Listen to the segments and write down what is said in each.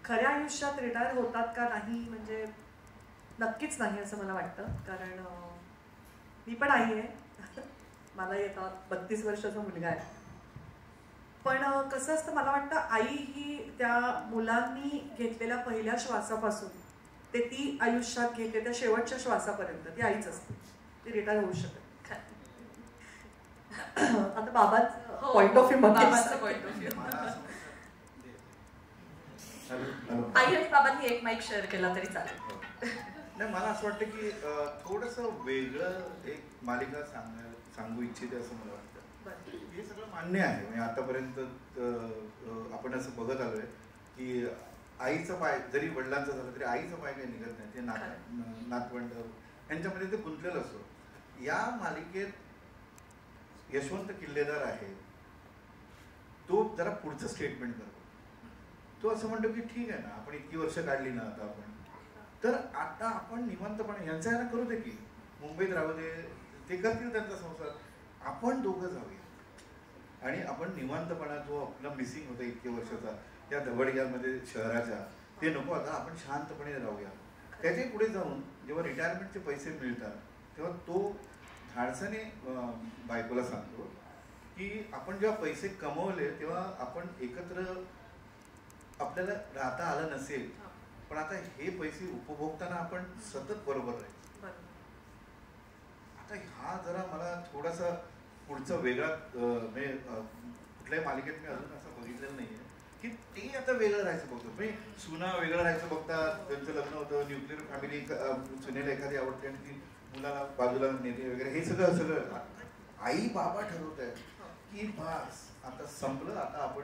खऱ्या आयुष्यात रिटायर होतात का नाही म्हणजे नक्कीच नाही असं मला वाटतं. कारण मी पण आई आहे. मला आता 32 वर्षाचा मुलगा आहे. पण कसं असतं मला वाटतं आई ही त्या मुलांनी घेतलेल्या पहिल्या श्वासापासून ते ती आयुष्यात घेतले त्या शेवटच्या श्वासापर्यंत ती आईच असते. ती रिटायर होऊ शकत. आता बाबांचं पॉइंट ऑफ व्ह्यू आई आणि बाबांनी एक माईक शेअर केला तरी चालेल. नाही, मला असं वाटतं की थोडंसं वेगळं एक मालिका सांगू इच्छिते असं मला वाटतं. हे सगळं मान्य आहे. म्हणजे आतापर्यंत आपण असं बघत आलोय की आईचा पाय जरी वडिलांचा झाला तरी आईचा पाय काही निघत नाही. ते नातवंड यांच्यामध्ये ते गुंतलेलं असतो. या मालिकेत यशवंत किल्लेदार आहे, तो जरा पुढचं स्टेटमेंट करतो. तो असं म्हणतो की ठीक आहे ना, आपण इतकी वर्ष काढली ना आता आपण, तर आता आपण निवांतपणे यांचा यांना करू दे की मुंबईत राहू दे, ते करतील त्यांचा संसार, आपण दोघं जाऊया आणि आपण निवांतपणा जो आपला मिसिंग होता इतके वर्षाचा त्या दबडग्यामध्ये शहराच्या, ते नको. आता आपण शांतपणे राहूया. त्याच्या पुढे जाऊन जेव्हा रिटायरमेंटचे पैसे मिळतात तेव्हा तो धाडसाने बायकोला सांगतो की आपण जेव्हा पैसे कमवले तेव्हा आपण एकत्र आपल्याला राहता आलं नसेल, पण आता हे पैसे उपभोगताना आपण सतत बरोबर राहील. आता हा जरा मला थोडासा पुढचा वेगळा म्हणजे कुठल्याही मालिकेत मी अजून असं बघितलेलं नाहीये की ते आता वेगळं राहायचं बघतो. म्हणजे सुना वेगळं राहायचं बघतात, त्यांचं लग्न होतं, न्यूक्लिअर फॅमिली, सुनेला एखादी आवडते आणि ती मुलाला बाजूला नेते वगैरे, हे सगळं आई बाबा ठरवत आहेत की बस आता संपलं, आता आपण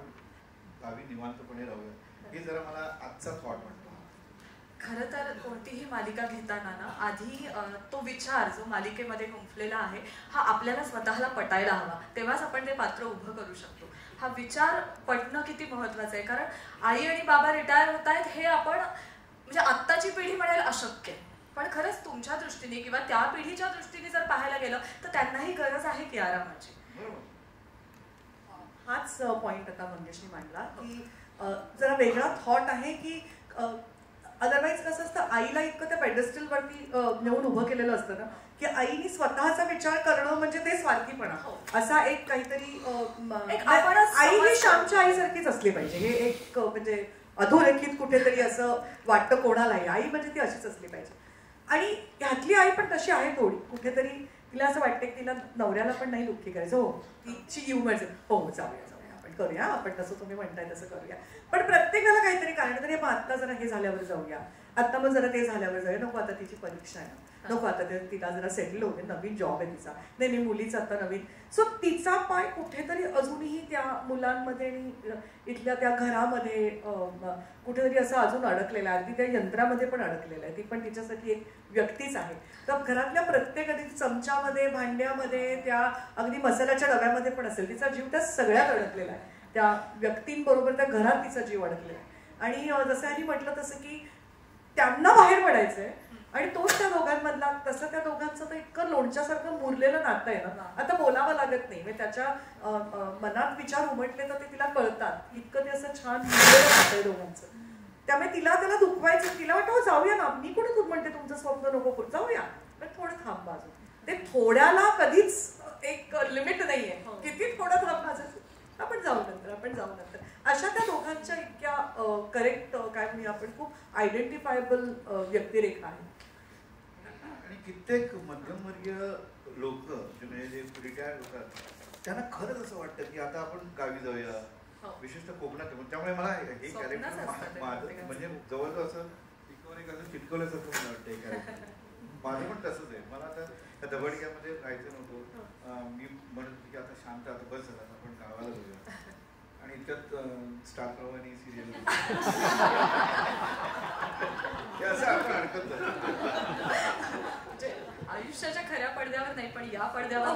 गावी निवांतपणे राहूया. हे जरा मला आजचा थॉट वाटतो. खरं तर कोणतीही मालिका घेताना ना आधी तो विचार जो मालिकेमध्ये गुंफलेला आहे हा आपल्याला स्वतःला पटायला हवा, तेव्हाच आपण ते पात्र उभं करू शकतो. हा विचार पटणं किती महत्वाचं आहे. कारण आई आणि बाबा रिटायर होत आहेत हे आपण म्हणजे आत्ताची पिढी म्हणेल अशक्य, पण खरंच तुमच्या दृष्टीने किंवा त्या पिढीच्या दृष्टीने जर पाहायला गेलं तर त्यांनाही गरज आहे की आरामाची. हाच पॉइंट आता मंगेशनी मांडला की जरा वेगळा थॉट आहे की अदरवाईज कसं असतं, आईला इतकं त्या पेडेस्टल वरती नेऊन उभं केलेलं असतं ना की आईनी स्वतःचा विचार करणं म्हणजे ते स्वार्थीपणा असा एक काहीतरी. आई ही श्यामच्या आईसारखीच असली पाहिजे, हे एक म्हणजे अधोरेखित कुठेतरी असं वाटतं कोणालाही. आई म्हणजे ती अशीच असली पाहिजे. आणि ह्यातली आई पण तशी आहे थोडी कुठेतरी. तिला असं वाटतं की तिला नवऱ्याला पण नाही दुःखी करायचं. हो, तिची ह्युमर हो जाऊया आपण करूया, आपण तसं तुम्ही म्हणताय तसं करूया. पण प्रत्येकाला काहीतरी कारण तरी मग आत्ता जरा हे झाल्यावर जाऊया, आत्ता मग जरा ते झाल्यावर जाऊया, नको आता तिची परीक्षा आहे, नको आता तिला जरा सेटल होते, नवीन जॉब आहे तिचा, नाही मुलीचा आता नवीन. सो तिचा पाय कुठेतरी अजूनही त्या मुलांमध्ये आणि इथल्या त्या घरामध्ये कुठेतरी असं अजून अडकलेला आहे. अगदी त्या यंत्रामध्ये पण अडकलेलं आहे. ती पण तिच्यासाठी एक व्यक्तीच आहे. तर घरातल्या प्रत्येक अगदी चमच्यामध्ये, भांड्यामध्ये, त्या अगदी मसाल्याच्या डब्यामध्ये पण असेल, तिचा जीव त्या सगळ्यात अडकलेला आहे. त्या व्यक्तींबरोबर त्या घरात तिचा जीव अडकलेला आहे. आणि जसं आधी म्हटलं तसं की त्यांना बाहेर पडायचंय आणि तोच त्या दोघांमधला, तसं त्या दोघांचं तर इतकं लोणच्यासारखं मुरलेलं नातं आहे ना, आता बोलावं लागत नाही. म्हणजे त्याच्या मनात विचार उमटले तर ते तिला कळतात. इतकं ते असं छान मुरलेलं नातं आहे दोघांचं. त्यामुळे त्याला दुखवायचं, तिला वाटतं जाऊया ना, मी कुठे तू म्हणते तुमचं स्वप्न नको जाऊया, पण थोडं थांब बाजू. ते थोड्याला कधीच एक लिमिट नाहीये, किती थोडं थांब माझं, आपण जाऊ नंतर, आपण जाऊ नंतर. अशा त्या दोघांच्या इतक्या करेक्ट काय म्हणूया आपण, खूप आयडेंटिफायबल व्यक्तिरेखा आहे. आणि कित्येक मध्यमवर्गीय लोक जे रिटायर होतात त्यांना खरंच असं वाटतं की आता आपण गावी जाऊया, विशेषतः कोकणात. त्यामुळे मला हे कॅरेक्टर माझं म्हणजे जवळजवळ असं चिटकवल्यासारखं मला वाटतं. हे कॅरेक्टर माझं पण तसंच आहे. मला आता त्या दबडग्यामध्ये राहायचं नव्हतं. मी म्हणत होतो की आता शांत, आता बस झाला, आपण गावाला जाऊया. आणि त्यात स्टार प्रवाहाने सिरियल असं आपण अडकत आयुष्याच्या खऱ्या पडद्यावर नाही पण या पडद्यावर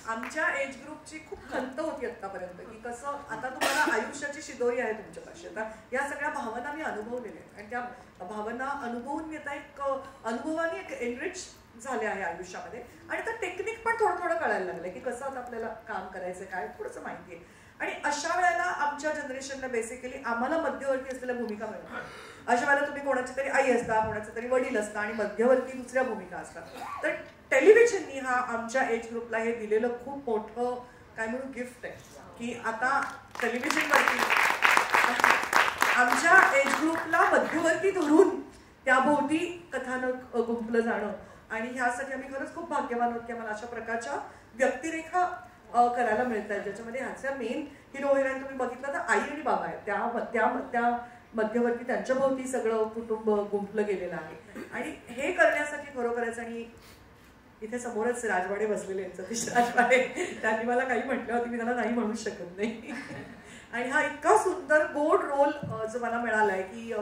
आमच्या एज ग्रुपची खूप खंत होती आतापर्यंत की कसं आता तुम्हाला आयुष्याची शिदोरी आहे तुमच्यापाशी. आता या सगळ्या भावना मी अनुभवलेल्या आहेत आणि त्या भावना अनुभवून मी आता एक अनुभवाने एक एनरिच झाले आहे आयुष्यामध्ये आणि तर टेक्निक पण थोडं थोडं कळायला लागलं की कसं आता आपल्याला काम करायचं काय थोडंसं माहिती आहे. आणि अशा वेळेला आमच्या जनरेशनला बेसिकली आम्हाला मध्यवर्ती असलेल्या भूमिका मिळतात. अशा वेळेला तुम्ही कोणाची तरी आई असता, कोणाचे तरी वडील असता आणि मध्यवर्ती दुसऱ्या भूमिका असतात. तर टेलिव्हिजननी हा आमच्या एज ग्रुपला हे दिलेलं खूप मोठं काय म्हणून गिफ्ट आहे की आता टेलिव्हिजनवरती आमच्या एज ग्रुपला मध्यवर्ती धरून त्याभोवती कथानक गुंफलं जाणं आणि ह्यासाठी आम्ही खरंच खूप भाग्यवान आहोत की आम्हाला अशा प्रकारच्या व्यक्तिरेखा करायला मिळतात ज्याच्यामध्ये ह्याचा मेन हिरो हिरोईन तुम्ही बघितलं तर आई आणि बाबा आहे. त्या मध्यवर्ती त्यांच्या भोवती सगळं कुटुंब गुंफलं गेलेलं आहे. आणि हे करण्यासाठी खरोखरच आणि इथे समोरच राजवाडे बसलेले आहेत, सतीश राजवाडे, त्यांनी मला काही म्हटल्यावरती मी त्यांना नाही म्हणू शकत नाही. आणि हा इतका सुंदर गोड रोल जो मला मिळालाय की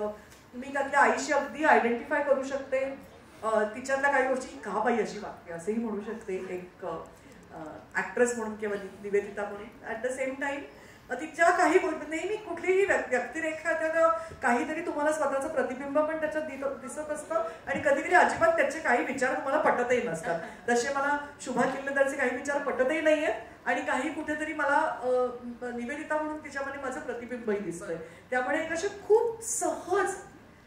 मी त्यातल्या आईशी अगदी आयडेंटिफाय करू शकते. तिच्यातल्या काही गोष्टी का बाई अशी वागते असंही म्हणू शकते एक ऍक्ट्रेस म्हणून किंवा निवेदिता म्हणून. ऍट द सेम टाइम तिच्या काही नेहमी कुठलीही व्यक्तिरेखा त्या काहीतरी तुम्हाला स्वतःचं प्रतिबिंब पण त्याच्यात दिसत असतं आणि कधी कधी अजिबात त्याचे काही विचार तुम्हाला पटतही नसतात. जसे मला शुभा किल्लेदारचे काही विचार पटतही नाहीयेत आणि काही कुठेतरी मला निवेदिता म्हणून तिच्यामध्ये माझं प्रतिबिंबही दिसतंय. त्यामुळे एक असे खूप सहज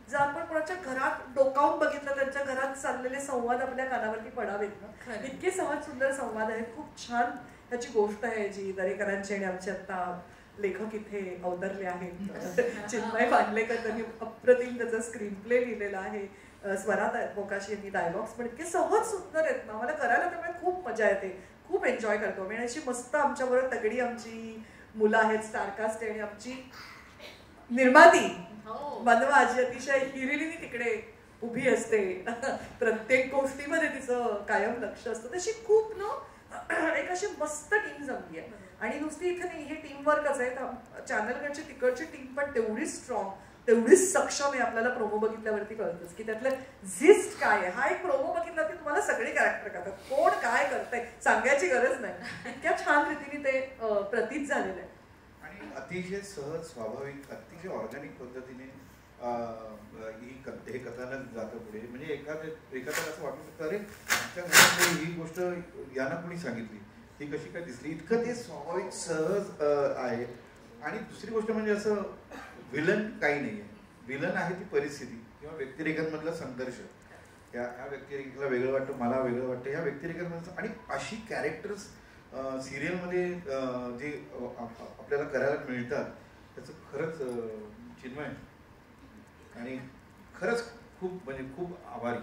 जर आपण कोणाच्या घरात डोकावून बघितलं त्यांच्या घरात चाललेले संवाद आपल्या कानावरती पडावेत ना, इतके सहज सुंदर संवाद आहेत. खूप छान त्याची गोष्ट आहे जी दरेकरांची आणि आमचे आता लेखक इथे अवतरले आहेत. चिन्मय पांडलेकर त्यांनी अप्रतिम त्याचा स्क्रीन प्ले लिहिलेला आहे. स्वरात मोकाशी यांनी डायलॉग्स पण इतके सहज सुंदर आहेत ना, मला करायला त्यामुळे खूप मजा येते, खूप एन्जॉय करतो. आणि अशी मस्त आमच्याबरोबर तगडी आमची मुलं आहेत स्टारकास्ट आणि आमची निर्माती बनवा जी अतिशय हिरिरीने तिकडे उभी असते. प्रत्येक गोष्टीमध्ये तिचं कायम लक्ष असतं. तशी खूप ना एक अशी मस्त टीम जमली आहे. आणि नुसती इथे नाही, हे टीम वर्कच आहे. चॅनलकडची तिकडची टीम पण तेवढीच स्ट्रॉंग, तेवढीच सक्षम आहे. आपल्याला प्रोमो बघितल्यावरती कळतंच की त्यातलं झिस्ट काय आहे. हा एक प्रोमो बघितला की तुम्हाला सगळे कॅरेक्टर करतात, कोण काय करतंय सांगायची गरज नाही. इतक्या छान रीतीने ते प्रतीत झालेलं आहे आणि अतिशय सहज, स्वाभाविक, अतिशय ऑर्गॅनिक पद्धतीने हे कथानक जातं पुढे. म्हणजे एखाद्याला असं वाटू शकतं अरे आमच्या घरामध्ये ही गोष्ट यांना कोणी सांगितली, ही कशी काय दिसली. इतकं ते स्वाभाविक सहज आहे. आणि दुसरी गोष्ट म्हणजे असं विलन काही नाही आहे. विलन आहे ती परिस्थिती किंवा व्यक्तिरेखांमधला संघर्ष. ह्या व्यक्तिरेखेला वेगळं वाटतं, मला वेगळं वाटतं, ह्या व्यक्तिरेखांमधलं. आणि अशी कॅरेक्टर्स सिरियलमध्ये जे आपल्याला करायला मिळतात त्याचं खरंच चिन्मय आणि खरंच खूप म्हणजे खूप आभारी.